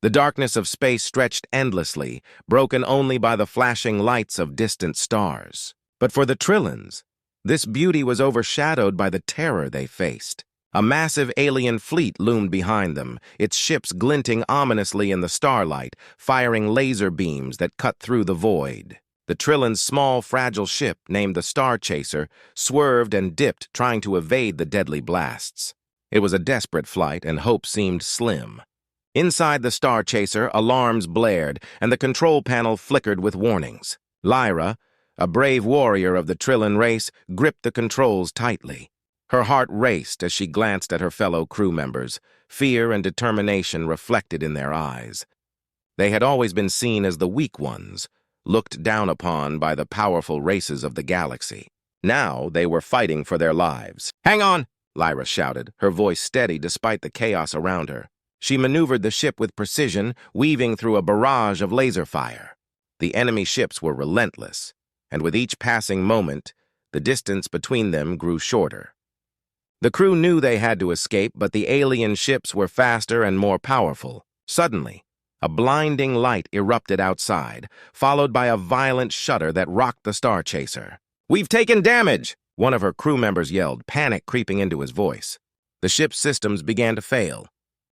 The darkness of space stretched endlessly, broken only by the flashing lights of distant stars. But for the Trillans, this beauty was overshadowed by the terror they faced. A massive alien fleet loomed behind them, its ships glinting ominously in the starlight, firing laser beams that cut through the void. The Trillans' small, fragile ship, named the Star Chaser, swerved and dipped, trying to evade the deadly blasts. It was a desperate flight, and hope seemed slim. Inside the Star Chaser, alarms blared, and the control panel flickered with warnings. Lyra, a brave warrior of the Trillan race, gripped the controls tightly. Her heart raced as she glanced at her fellow crew members, fear and determination reflected in their eyes. They had always been seen as the weak ones, looked down upon by the powerful races of the galaxy. Now they were fighting for their lives. "Hang on!" Lyra shouted, her voice steady despite the chaos around her. She maneuvered the ship with precision, weaving through a barrage of laser fire. The enemy ships were relentless, and with each passing moment, the distance between them grew shorter. The crew knew they had to escape, but the alien ships were faster and more powerful. Suddenly, a blinding light erupted outside, followed by a violent shudder that rocked the Star Chaser. "We've taken damage!" one of her crew members yelled, panic creeping into his voice. The ship's systems began to fail.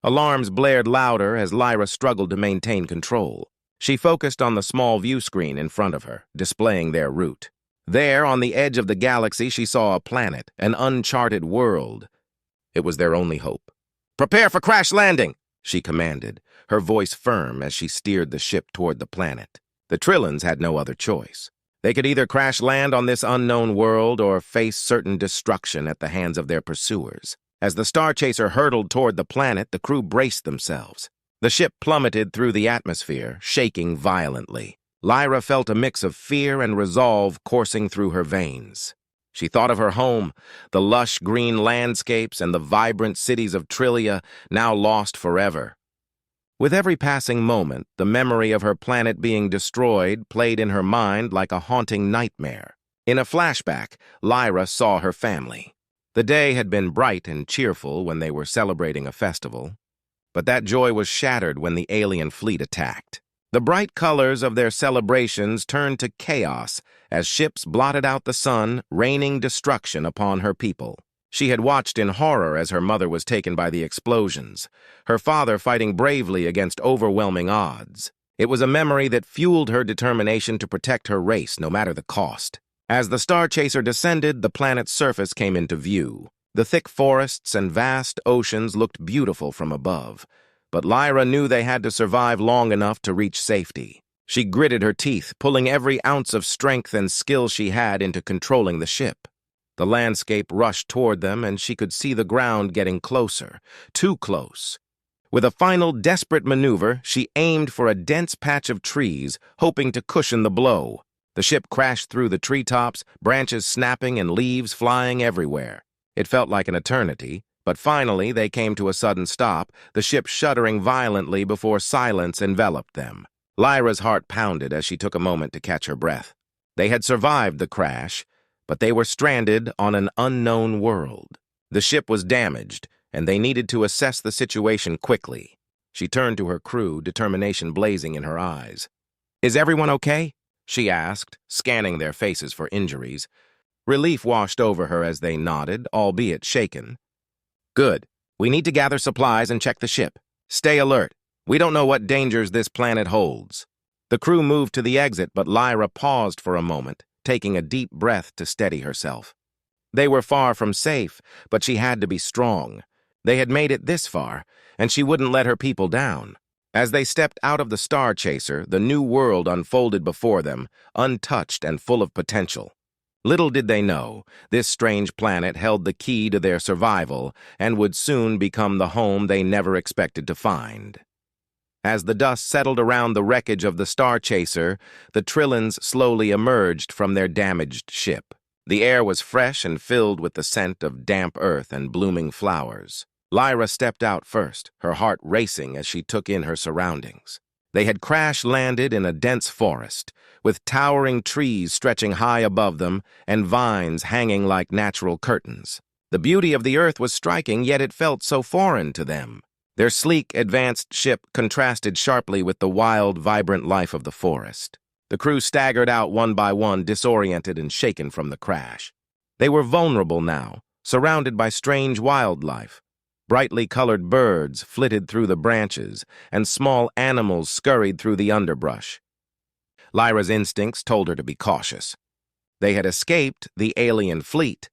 Alarms blared louder as Lyra struggled to maintain control. She focused on the small view screen in front of her, displaying their route. There, on the edge of the galaxy, she saw a planet, an uncharted world. It was their only hope. "Prepare for crash landing!" she commanded, her voice firm as she steered the ship toward the planet. The Trillans had no other choice. They could either crash land on this unknown world or face certain destruction at the hands of their pursuers. As the Star Chaser hurtled toward the planet, the crew braced themselves. The ship plummeted through the atmosphere, shaking violently. Lyra felt a mix of fear and resolve coursing through her veins. She thought of her home, the lush green landscapes and the vibrant cities of Trillia, now lost forever. With every passing moment, the memory of her planet being destroyed played in her mind like a haunting nightmare. In a flashback, Lyra saw her family. The day had been bright and cheerful when they were celebrating a festival, but that joy was shattered when the alien fleet attacked. The bright colors of their celebrations turned to chaos as ships blotted out the sun, raining destruction upon her people. She had watched in horror as her mother was taken by the explosions, her father fighting bravely against overwhelming odds. It was a memory that fueled her determination to protect her race, no matter the cost. As the Star Chaser descended, the planet's surface came into view. The thick forests and vast oceans looked beautiful from above, but Lyra knew they had to survive long enough to reach safety. She gritted her teeth, pulling every ounce of strength and skill she had into controlling the ship. The landscape rushed toward them, and she could see the ground getting closer, too close. With a final desperate maneuver, she aimed for a dense patch of trees, hoping to cushion the blow. The ship crashed through the treetops, branches snapping and leaves flying everywhere. It felt like an eternity, but finally they came to a sudden stop, the ship shuddering violently before silence enveloped them. Lyra's heart pounded as she took a moment to catch her breath. They had survived the crash, but they were stranded on an unknown world. The ship was damaged, and they needed to assess the situation quickly. She turned to her crew, determination blazing in her eyes. "Is everyone okay?" she asked, scanning their faces for injuries. Relief washed over her as they nodded, albeit shaken. "Good. We need to gather supplies and check the ship. Stay alert. We don't know what dangers this planet holds." The crew moved to the exit, but Lyra paused for a moment, taking a deep breath to steady herself. They were far from safe, but she had to be strong. They had made it this far, and she wouldn't let her people down. As they stepped out of the Star Chaser, the new world unfolded before them, untouched and full of potential. Little did they know, this strange planet held the key to their survival and would soon become the home they never expected to find. As the dust settled around the wreckage of the Star Chaser, the Trillans slowly emerged from their damaged ship. The air was fresh and filled with the scent of damp earth and blooming flowers. Lyra stepped out first, her heart racing as she took in her surroundings. They had crash-landed in a dense forest, with towering trees stretching high above them and vines hanging like natural curtains. The beauty of the earth was striking, yet it felt so foreign to them. Their sleek, advanced ship contrasted sharply with the wild, vibrant life of the forest. The crew staggered out one by one, disoriented and shaken from the crash. They were vulnerable now, surrounded by strange wildlife. Brightly colored birds flitted through the branches, and small animals scurried through the underbrush. Lyra's instincts told her to be cautious. They had escaped the alien fleet,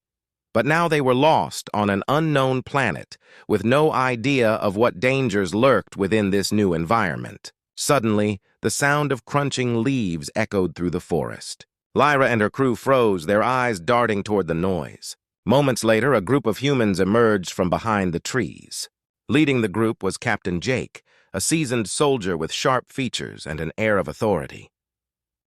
but now they were lost on an unknown planet, with no idea of what dangers lurked within this new environment. Suddenly, the sound of crunching leaves echoed through the forest. Lyra and her crew froze, their eyes darting toward the noise. Moments later, a group of humans emerged from behind the trees. Leading the group was Captain Jake, a seasoned soldier with sharp features and an air of authority.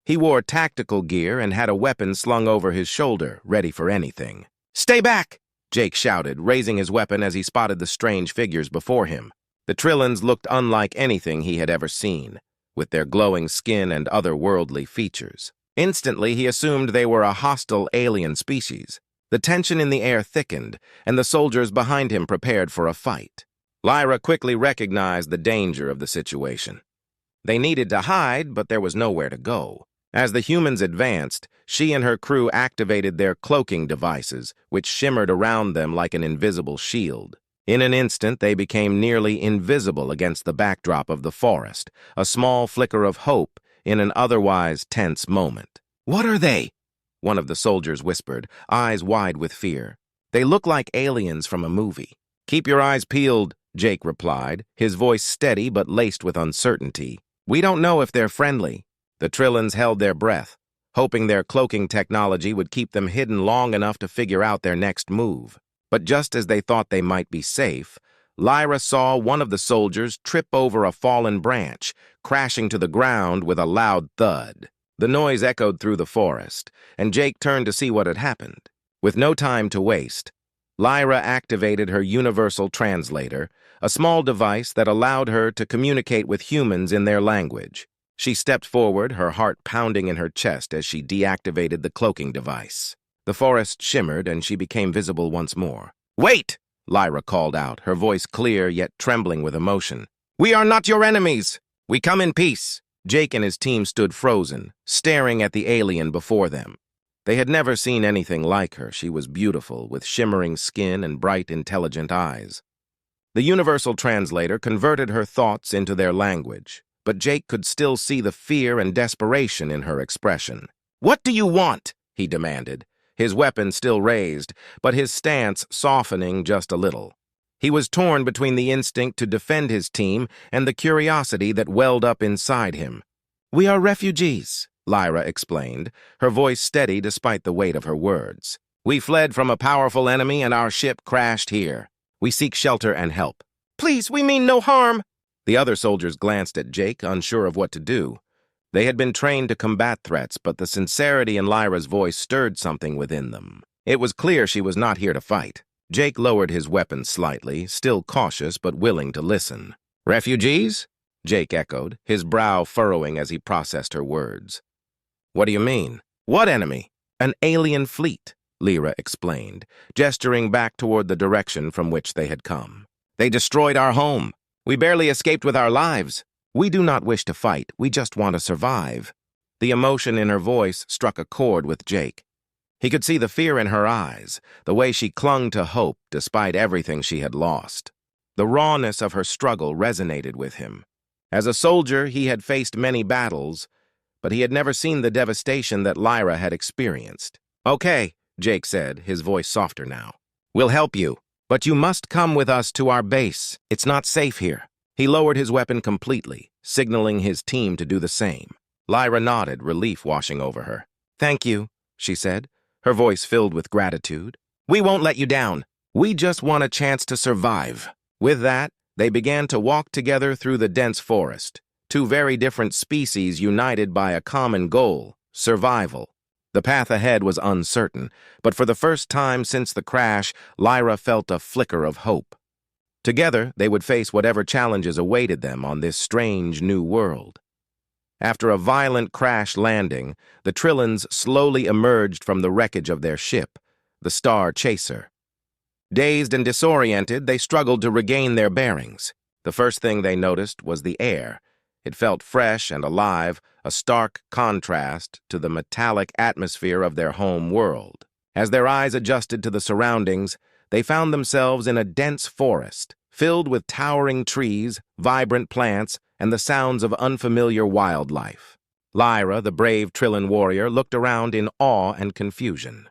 He wore tactical gear and had a weapon slung over his shoulder, ready for anything. "Stay back!" Jake shouted, raising his weapon as he spotted the strange figures before him. The Trillans looked unlike anything he had ever seen, with their glowing skin and otherworldly features. Instantly, he assumed they were a hostile alien species. The tension in the air thickened, and the soldiers behind him prepared for a fight. Lyra quickly recognized the danger of the situation. They needed to hide, but there was nowhere to go. As the humans advanced, she and her crew activated their cloaking devices, which shimmered around them like an invisible shield. In an instant, they became nearly invisible against the backdrop of the forest, a small flicker of hope in an otherwise tense moment. "What are they?" one of the soldiers whispered, eyes wide with fear. "They look like aliens from a movie." "Keep your eyes peeled," Jake replied, his voice steady but laced with uncertainty. "We don't know if they're friendly." The Trillans held their breath, hoping their cloaking technology would keep them hidden long enough to figure out their next move. But just as they thought they might be safe, Lyra saw one of the soldiers trip over a fallen branch, crashing to the ground with a loud thud. The noise echoed through the forest, and Jake turned to see what had happened. With no time to waste, Lyra activated her universal translator, a small device that allowed her to communicate with humans in their language. She stepped forward, her heart pounding in her chest as she deactivated the cloaking device. The forest shimmered, and she became visible once more. "Wait!" Lyra called out, her voice clear yet trembling with emotion. "We are not your enemies! We come in peace!" Jake and his team stood frozen, staring at the alien before them. They had never seen anything like her. She was beautiful, with shimmering skin and bright, intelligent eyes. The universal translator converted her thoughts into their language, but Jake could still see the fear and desperation in her expression. "What do you want?" he demanded, his weapon still raised, but his stance softening just a little. He was torn between the instinct to defend his team and the curiosity that welled up inside him. "We are refugees," Lyra explained, her voice steady despite the weight of her words. "We fled from a powerful enemy and our ship crashed here. We seek shelter and help." "Please, we mean no harm." The other soldiers glanced at Jake, unsure of what to do. They had been trained to combat threats, but the sincerity in Lyra's voice stirred something within them. It was clear she was not here to fight. Jake lowered his weapon slightly, still cautious but willing to listen. "Refugees?" Jake echoed, his brow furrowing as he processed her words. "What do you mean? What enemy?" "An alien fleet," Lyra explained, gesturing back toward the direction from which they had come. "They destroyed our home. We barely escaped with our lives. We do not wish to fight, we just want to survive." The emotion in her voice struck a chord with Jake. He could see the fear in her eyes, the way she clung to hope despite everything she had lost. The rawness of her struggle resonated with him. As a soldier, he had faced many battles, but he had never seen the devastation that Lyra had experienced. "Okay," Jake said, his voice softer now. "We'll help you, but you must come with us to our base. It's not safe here." He lowered his weapon completely, signaling his team to do the same. Lyra nodded, relief washing over her. "Thank you," she said, her voice filled with gratitude. "We won't let you down. We just want a chance to survive." With that, they began to walk together through the dense forest, two very different species united by a common goal, survival. The path ahead was uncertain, but for the first time since the crash, Lyra felt a flicker of hope. Together, they would face whatever challenges awaited them on this strange new world. After a violent crash landing, the Trillans slowly emerged from the wreckage of their ship, the Star Chaser. Dazed and disoriented, they struggled to regain their bearings. The first thing they noticed was the air. It felt fresh and alive, a stark contrast to the metallic atmosphere of their home world. As their eyes adjusted to the surroundings, they found themselves in a dense forest, filled with towering trees, vibrant plants, and the sounds of unfamiliar wildlife. Lyra, the brave Trillan warrior, looked around in awe and confusion.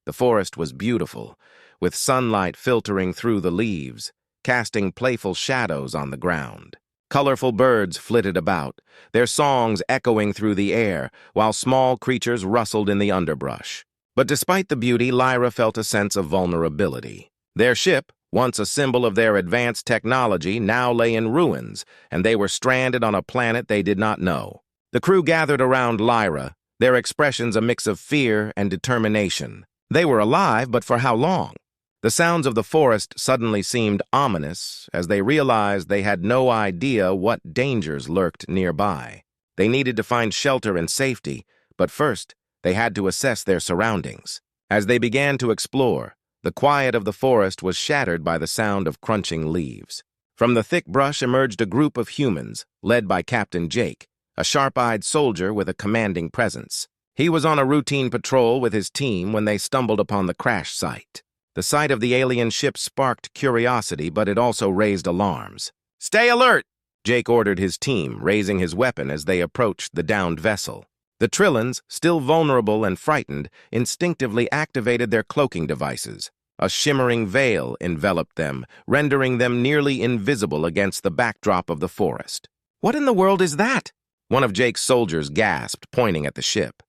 The forest was beautiful, with sunlight filtering through the leaves, casting playful shadows on the ground. Colorful birds flitted about, their songs echoing through the air, while small creatures rustled in the underbrush. But despite the beauty, Lyra felt a sense of vulnerability. Their ship, once a symbol of their advanced technology, now lay in ruins, and they were stranded on a planet they did not know. The crew gathered around Lyra, their expressions a mix of fear and determination. They were alive, but for how long? The sounds of the forest suddenly seemed ominous as they realized they had no idea what dangers lurked nearby. They needed to find shelter and safety, but first, they had to assess their surroundings. As they began to explore, the quiet of the forest was shattered by the sound of crunching leaves. From the thick brush emerged a group of humans, led by Captain Jake, a sharp-eyed soldier with a commanding presence. He was on a routine patrol with his team when they stumbled upon the crash site. The sight of the alien ship sparked curiosity, but it also raised alarms. "Stay alert!" Jake ordered his team, raising his weapon as they approached the downed vessel. The Trillans, still vulnerable and frightened, instinctively activated their cloaking devices. A shimmering veil enveloped them, rendering them nearly invisible against the backdrop of the forest. "What in the world is that?" One of Jake's soldiers gasped, pointing at the ship.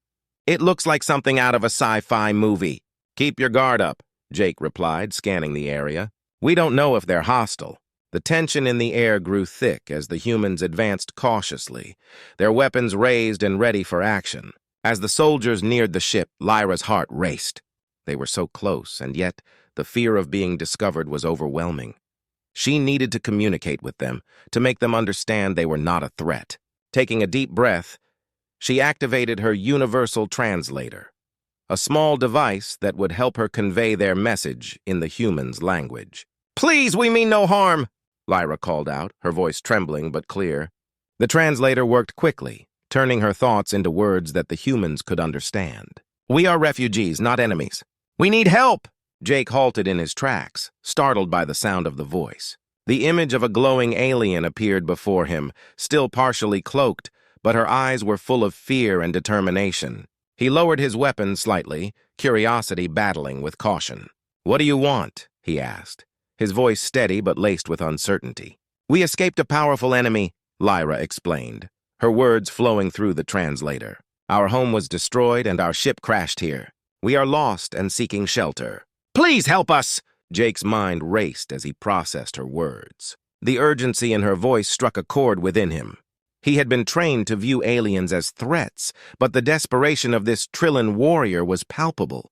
"It looks like something out of a sci-fi movie." "Keep your guard up," Jake replied, scanning the area. "We don't know if they're hostile." The tension in the air grew thick as the humans advanced cautiously, their weapons raised and ready for action. As the soldiers neared the ship, Lyra's heart raced. They were so close, and yet the fear of being discovered was overwhelming. She needed to communicate with them, to make them understand they were not a threat. Taking a deep breath, she activated her universal translator, a small device that would help her convey their message in the humans' language. "Please, we mean no harm," Lyra called out, her voice trembling but clear. The translator worked quickly, turning her thoughts into words that the humans could understand. "We are refugees, not enemies. We need help!" Jake halted in his tracks, startled by the sound of the voice. The image of a glowing alien appeared before him, still partially cloaked, but her eyes were full of fear and determination. He lowered his weapon slightly, curiosity battling with caution. "What do you want?" he asked, his voice steady but laced with uncertainty. "We escaped a powerful enemy," Lyra explained, her words flowing through the translator. "Our home was destroyed and our ship crashed here. We are lost and seeking shelter." "Please help us!" Jake's mind raced as he processed her words. The urgency in her voice struck a chord within him. He had been trained to view aliens as threats, but the desperation of this Trillan warrior was palpable.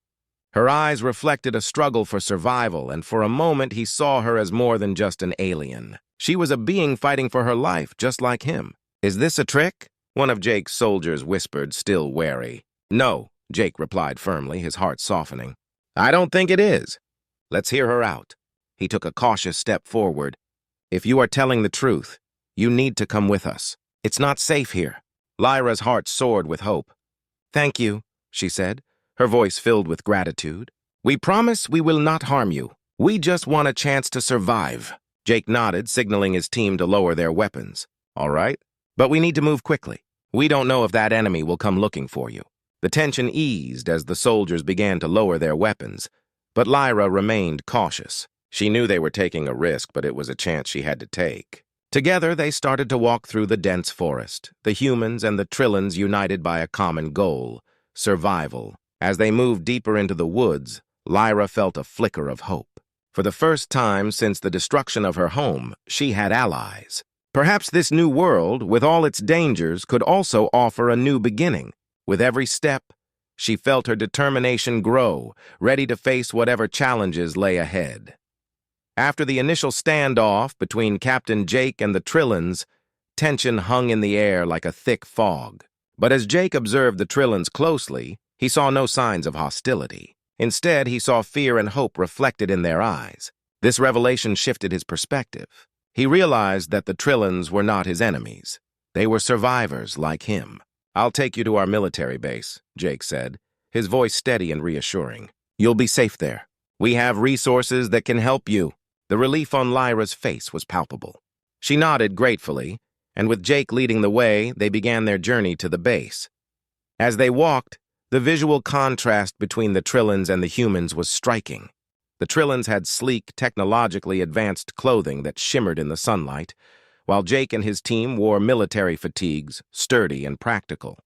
Her eyes reflected a struggle for survival, and for a moment he saw her as more than just an alien. She was a being fighting for her life, just like him. "Is this a trick?" one of Jake's soldiers whispered, still wary. "No," Jake replied firmly, his heart softening. "I don't think it is. Let's hear her out." He took a cautious step forward. "If you are telling the truth, you need to come with us. It's not safe here." Lyra's heart soared with hope. "Thank you," she said, her voice filled with gratitude. "We promise we will not harm you. We just want a chance to survive." Jake nodded, signaling his team to lower their weapons. "All right, but we need to move quickly. We don't know if that enemy will come looking for you." The tension eased as the soldiers began to lower their weapons, but Lyra remained cautious. She knew they were taking a risk, but it was a chance she had to take. Together, they started to walk through the dense forest, the humans and the Trillans united by a common goal: survival. As they moved deeper into the woods, Lyra felt a flicker of hope. For the first time since the destruction of her home, she had allies. Perhaps this new world, with all its dangers, could also offer a new beginning. With every step, she felt her determination grow, ready to face whatever challenges lay ahead. After the initial standoff between Captain Jake and the Trillans, tension hung in the air like a thick fog. But as Jake observed the Trillans closely, he saw no signs of hostility. Instead, he saw fear and hope reflected in their eyes. This revelation shifted his perspective. He realized that the Trillans were not his enemies. They were survivors like him. "I'll take you to our military base," Jake said, his voice steady and reassuring. "You'll be safe there. We have resources that can help you." The relief on Lyra's face was palpable. She nodded gratefully, and with Jake leading the way, they began their journey to the base. As they walked, the visual contrast between the Trillans and the humans was striking. The Trillans had sleek, technologically advanced clothing that shimmered in the sunlight, while Jake and his team wore military fatigues, sturdy and practical.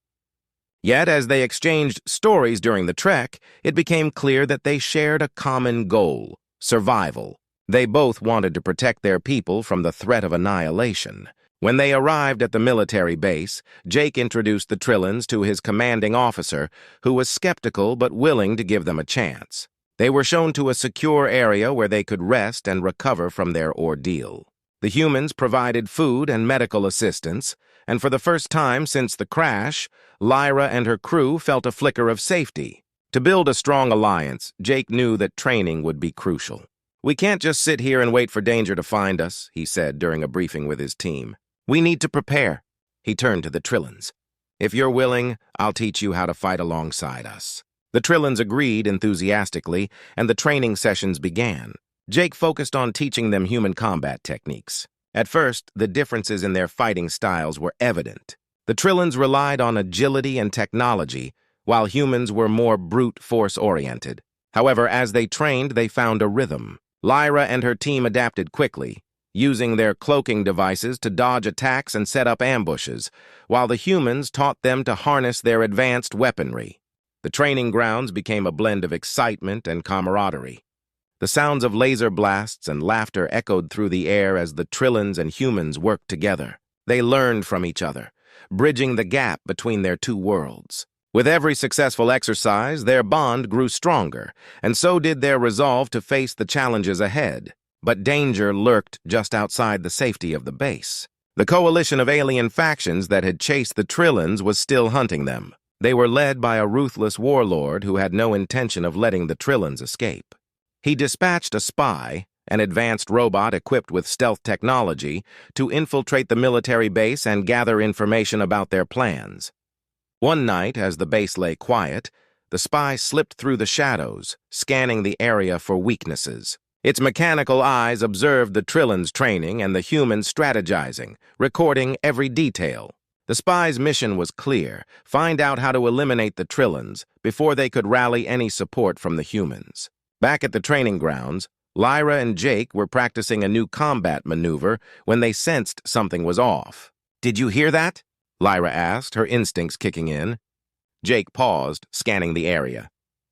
Yet, as they exchanged stories during the trek, it became clear that they shared a common goal: survival. They both wanted to protect their people from the threat of annihilation. When they arrived at the military base, Jake introduced the Trillans to his commanding officer, who was skeptical but willing to give them a chance. They were shown to a secure area where they could rest and recover from their ordeal. The humans provided food and medical assistance, and for the first time since the crash, Lyra and her crew felt a flicker of safety. To build a strong alliance, Jake knew that training would be crucial. "We can't just sit here and wait for danger to find us," he said during a briefing with his team. "We need to prepare." He turned to the Trillans. "If you're willing, I'll teach you how to fight alongside us." The Trillans agreed enthusiastically, and the training sessions began. Jake focused on teaching them human combat techniques. At first, the differences in their fighting styles were evident. The Trillans relied on agility and technology, while humans were more brute force-oriented. However, as they trained, they found a rhythm. Lyra and her team adapted quickly, using their cloaking devices to dodge attacks and set up ambushes, while the humans taught them to harness their advanced weaponry. The training grounds became a blend of excitement and camaraderie. The sounds of laser blasts and laughter echoed through the air as the Trillans and humans worked together. They learned from each other, bridging the gap between their two worlds. With every successful exercise, their bond grew stronger, and so did their resolve to face the challenges ahead. But danger lurked just outside the safety of the base. The coalition of alien factions that had chased the Trillans was still hunting them. They were led by a ruthless warlord who had no intention of letting the Trillans escape. He dispatched a spy, an advanced robot equipped with stealth technology, to infiltrate the military base and gather information about their plans. One night, as the base lay quiet, the spy slipped through the shadows, scanning the area for weaknesses. Its mechanical eyes observed the Trillans training and the humans strategizing, recording every detail. The spy's mission was clear: find out how to eliminate the Trillans before they could rally any support from the humans. Back at the training grounds, Lyra and Jake were practicing a new combat maneuver when they sensed something was off. "Did you hear that?" Lyra asked, her instincts kicking in. Jake paused, scanning the area.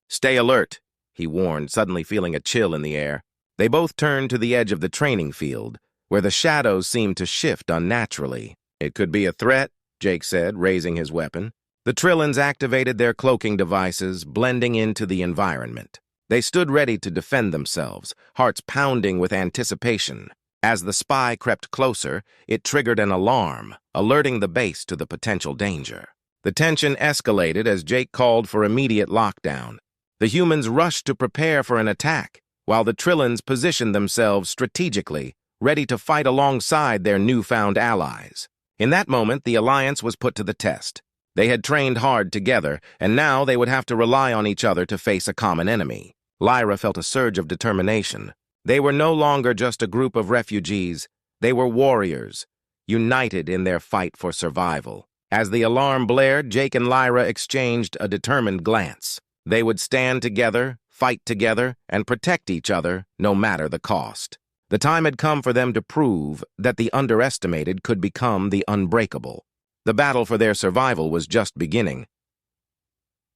"Stay alert," he warned, suddenly feeling a chill in the air. They both turned to the edge of the training field, where the shadows seemed to shift unnaturally. "It could be a threat," Jake said, raising his weapon. The Trillans activated their cloaking devices, blending into the environment. They stood ready to defend themselves, hearts pounding with anticipation. As the spy crept closer, it triggered an alarm, alerting the base to the potential danger. The tension escalated as Jake called for immediate lockdown. The humans rushed to prepare for an attack, while the Trillans positioned themselves strategically, ready to fight alongside their newfound allies. In that moment, the alliance was put to the test. They had trained hard together, and now they would have to rely on each other to face a common enemy. Lyra felt a surge of determination. They were no longer just a group of refugees. They were warriors, united in their fight for survival. As the alarm blared, Jake and Lyra exchanged a determined glance. They would stand together, fight together, and protect each other, no matter the cost. The time had come for them to prove that the underestimated could become the unbreakable. The battle for their survival was just beginning.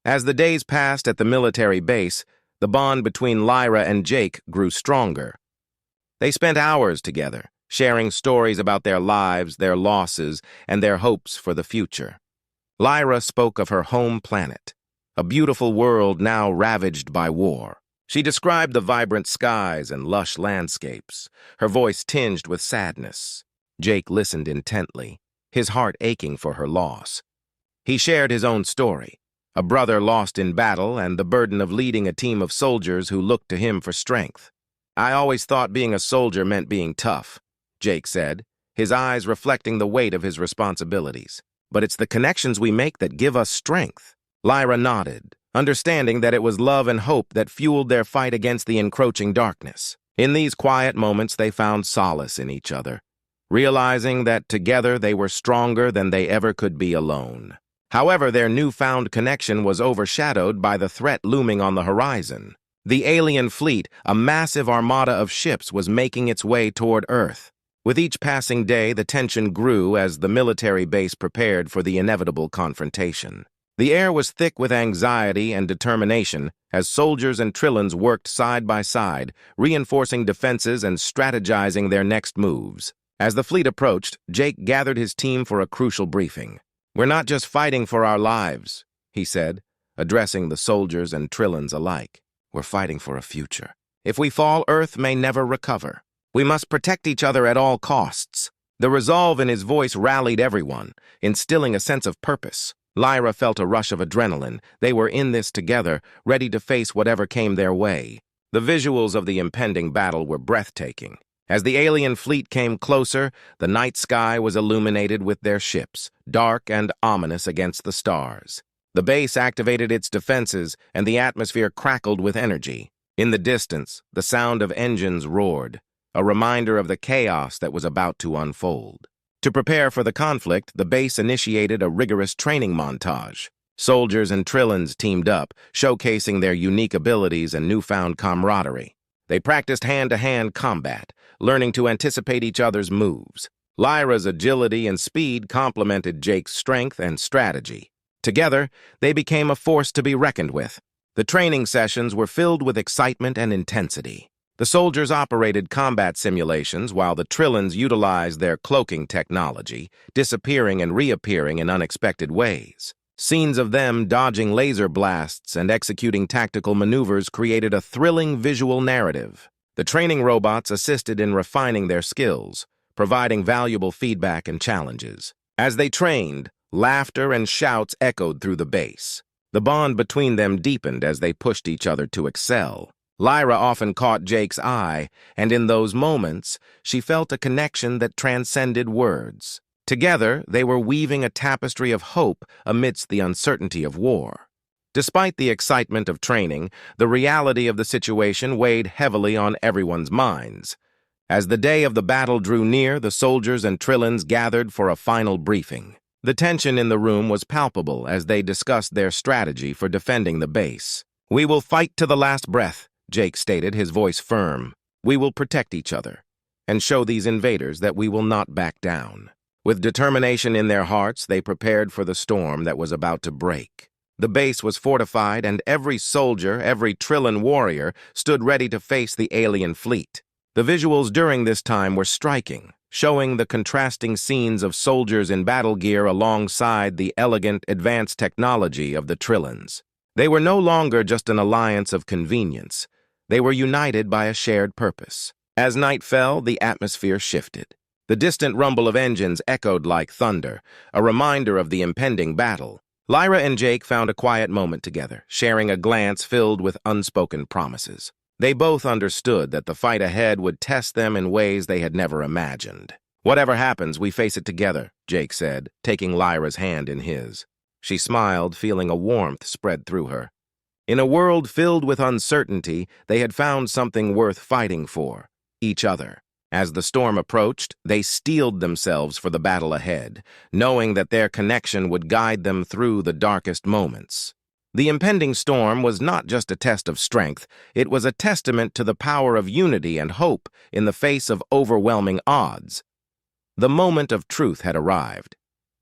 As the days passed at the military base, the bond between Lyra and Jake grew stronger. They spent hours together, sharing stories about their lives, their losses, and their hopes for the future. Lyra spoke of her home planet, a beautiful world now ravaged by war. She described the vibrant skies and lush landscapes, her voice tinged with sadness. Jake listened intently, his heart aching for her loss. He shared his own story, a brother lost in battle and the burden of leading a team of soldiers who looked to him for strength. "I always thought being a soldier meant being tough," Jake said, his eyes reflecting the weight of his responsibilities. "But it's the connections we make that give us strength." Lyra nodded, understanding that it was love and hope that fueled their fight against the encroaching darkness. In these quiet moments, they found solace in each other, realizing that together they were stronger than they ever could be alone. However, their newfound connection was overshadowed by the threat looming on the horizon. The alien fleet, a massive armada of ships, was making its way toward Earth. With each passing day, the tension grew as the military base prepared for the inevitable confrontation. The air was thick with anxiety and determination as soldiers and Trillans worked side by side, reinforcing defenses and strategizing their next moves. As the fleet approached, Jake gathered his team for a crucial briefing. "We're not just fighting for our lives," he said, addressing the soldiers and Trillans alike. "We're fighting for a future. If we fall, Earth may never recover. We must protect each other at all costs." The resolve in his voice rallied everyone, instilling a sense of purpose. Lyra felt a rush of adrenaline. They were in this together, ready to face whatever came their way. The visuals of the impending battle were breathtaking. As the alien fleet came closer, the night sky was illuminated with their ships, dark and ominous against the stars. The base activated its defenses, and the atmosphere crackled with energy. In the distance, the sound of engines roared, a reminder of the chaos that was about to unfold. To prepare for the conflict, the base initiated a rigorous training montage. Soldiers and Trillans teamed up, showcasing their unique abilities and newfound camaraderie. They practiced hand-to-hand combat, learning to anticipate each other's moves. Lyra's agility and speed complemented Jake's strength and strategy. Together, they became a force to be reckoned with. The training sessions were filled with excitement and intensity. The soldiers operated combat simulations while the Trillans utilized their cloaking technology, disappearing and reappearing in unexpected ways. Scenes of them dodging laser blasts and executing tactical maneuvers created a thrilling visual narrative. The training robots assisted in refining their skills, providing valuable feedback and challenges. As they trained, laughter and shouts echoed through the base. The bond between them deepened as they pushed each other to excel. Lyra often caught Jake's eye, and in those moments, she felt a connection that transcended words. Together, they were weaving a tapestry of hope amidst the uncertainty of war. Despite the excitement of training, the reality of the situation weighed heavily on everyone's minds. As the day of the battle drew near, the soldiers and Trillans gathered for a final briefing. The tension in the room was palpable as they discussed their strategy for defending the base. "We will fight to the last breath," Jake stated, his voice firm. "We will protect each other and show these invaders that we will not back down." With determination in their hearts, they prepared for the storm that was about to break. The base was fortified, and every soldier, every Trillan warrior, stood ready to face the alien fleet. The visuals during this time were striking, showing the contrasting scenes of soldiers in battle gear alongside the elegant, advanced technology of the Trillans. They were no longer just an alliance of convenience. They were united by a shared purpose. As night fell, the atmosphere shifted. The distant rumble of engines echoed like thunder, a reminder of the impending battle. Lyra and Jake found a quiet moment together, sharing a glance filled with unspoken promises. They both understood that the fight ahead would test them in ways they had never imagined. "Whatever happens, we face it together," Jake said, taking Lyra's hand in his. She smiled, feeling a warmth spread through her. In a world filled with uncertainty, they had found something worth fighting for: each other. As the storm approached, they steeled themselves for the battle ahead, knowing that their connection would guide them through the darkest moments. The impending storm was not just a test of strength, it was a testament to the power of unity and hope in the face of overwhelming odds. The moment of truth had arrived.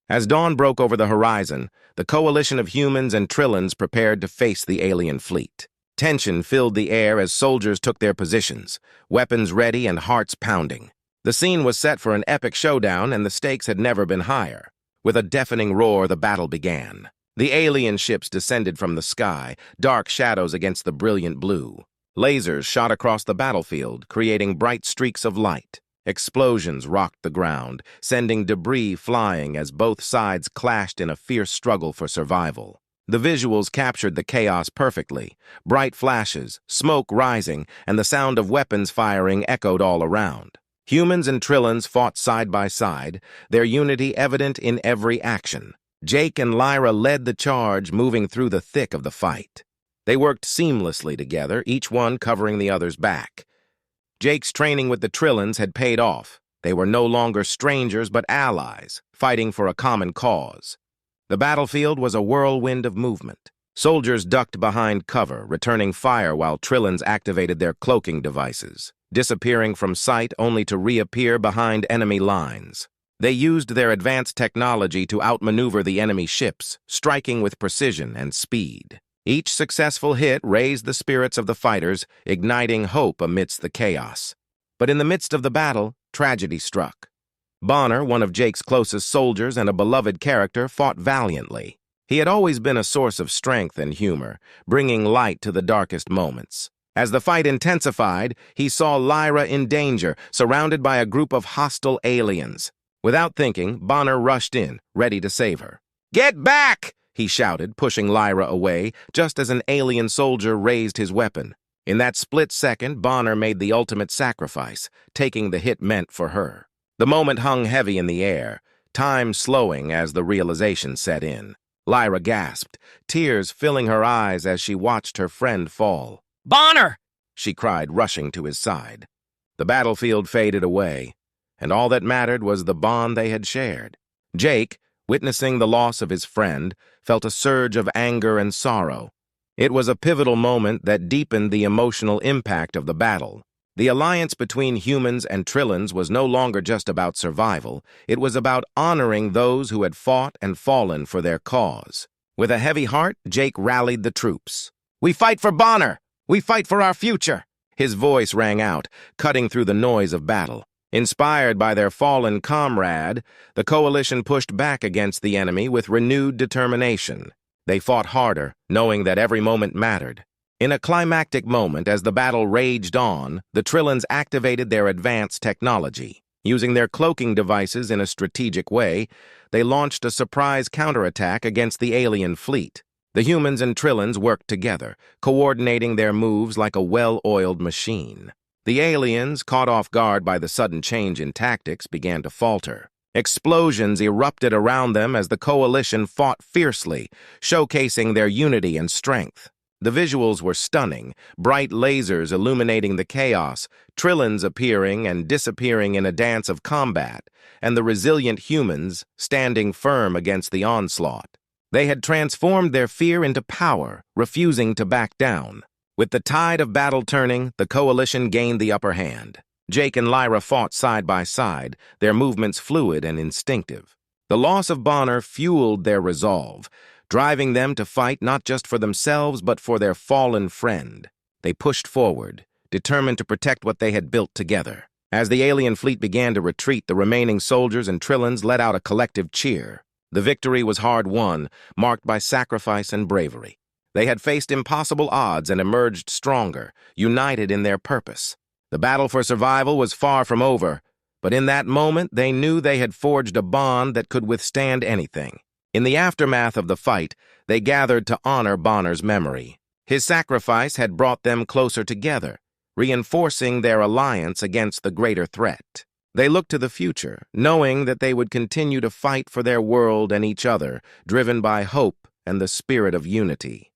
As dawn broke over the horizon, the coalition of humans and Trillans prepared to face the alien fleet. Tension filled the air as soldiers took their positions, weapons ready and hearts pounding. The scene was set for an epic showdown, and the stakes had never been higher. With a deafening roar, the battle began. The alien ships descended from the sky, dark shadows against the brilliant blue. Lasers shot across the battlefield, creating bright streaks of light. Explosions rocked the ground, sending debris flying as both sides clashed in a fierce struggle for survival. The visuals captured the chaos perfectly. Bright flashes, smoke rising, and the sound of weapons firing echoed all around. Humans and Trillans fought side by side, their unity evident in every action. Jake and Lyra led the charge, moving through the thick of the fight. They worked seamlessly together, each one covering the other's back. Jake's training with the Trillans had paid off. They were no longer strangers but allies, fighting for a common cause. The battlefield was a whirlwind of movement. Soldiers ducked behind cover, returning fire while Trillans activated their cloaking devices, disappearing from sight only to reappear behind enemy lines. They used their advanced technology to outmaneuver the enemy ships, striking with precision and speed. Each successful hit raised the spirits of the fighters, igniting hope amidst the chaos. But in the midst of the battle, tragedy struck. Bonner, one of Jake's closest soldiers and a beloved character, fought valiantly. He had always been a source of strength and humor, bringing light to the darkest moments. As the fight intensified, he saw Lyra in danger, surrounded by a group of hostile aliens. Without thinking, Bonner rushed in, ready to save her. "Get back!" he shouted, pushing Lyra away, just as an alien soldier raised his weapon. In that split second, Bonner made the ultimate sacrifice, taking the hit meant for her. The moment hung heavy in the air, time slowing as the realization set in. Lyra gasped, tears filling her eyes as she watched her friend fall. "Bonner!" she cried, rushing to his side. The battlefield faded away, and all that mattered was the bond they had shared. Jake, witnessing the loss of his friend, felt a surge of anger and sorrow. It was a pivotal moment that deepened the emotional impact of the battle. The alliance between humans and Trillans was no longer just about survival. It was about honoring those who had fought and fallen for their cause. With a heavy heart, Jake rallied the troops. "We fight for Bonner! We fight for our future!" His voice rang out, cutting through the noise of battle. Inspired by their fallen comrade, the coalition pushed back against the enemy with renewed determination. They fought harder, knowing that every moment mattered. In a climactic moment, as the battle raged on, the Trillans activated their advanced technology. Using their cloaking devices in a strategic way, they launched a surprise counterattack against the alien fleet. The humans and Trillans worked together, coordinating their moves like a well-oiled machine. The aliens, caught off guard by the sudden change in tactics, began to falter. Explosions erupted around them as the coalition fought fiercely, showcasing their unity and strength. The visuals were stunning, bright lasers illuminating the chaos, Trillans appearing and disappearing in a dance of combat, and the resilient humans standing firm against the onslaught. They had transformed their fear into power, refusing to back down. With the tide of battle turning, the coalition gained the upper hand. Jake and Lyra fought side by side, their movements fluid and instinctive. The loss of Bonner fueled their resolve, driving them to fight not just for themselves but for their fallen friend. They pushed forward, determined to protect what they had built together. As the alien fleet began to retreat, the remaining soldiers and Trillans let out a collective cheer. The victory was hard-won, marked by sacrifice and bravery. They had faced impossible odds and emerged stronger, united in their purpose. The battle for survival was far from over, but in that moment they knew they had forged a bond that could withstand anything. In the aftermath of the fight, they gathered to honor Bonner's memory. His sacrifice had brought them closer together, reinforcing their alliance against the greater threat. They looked to the future, knowing that they would continue to fight for their world and each other, driven by hope and the spirit of unity.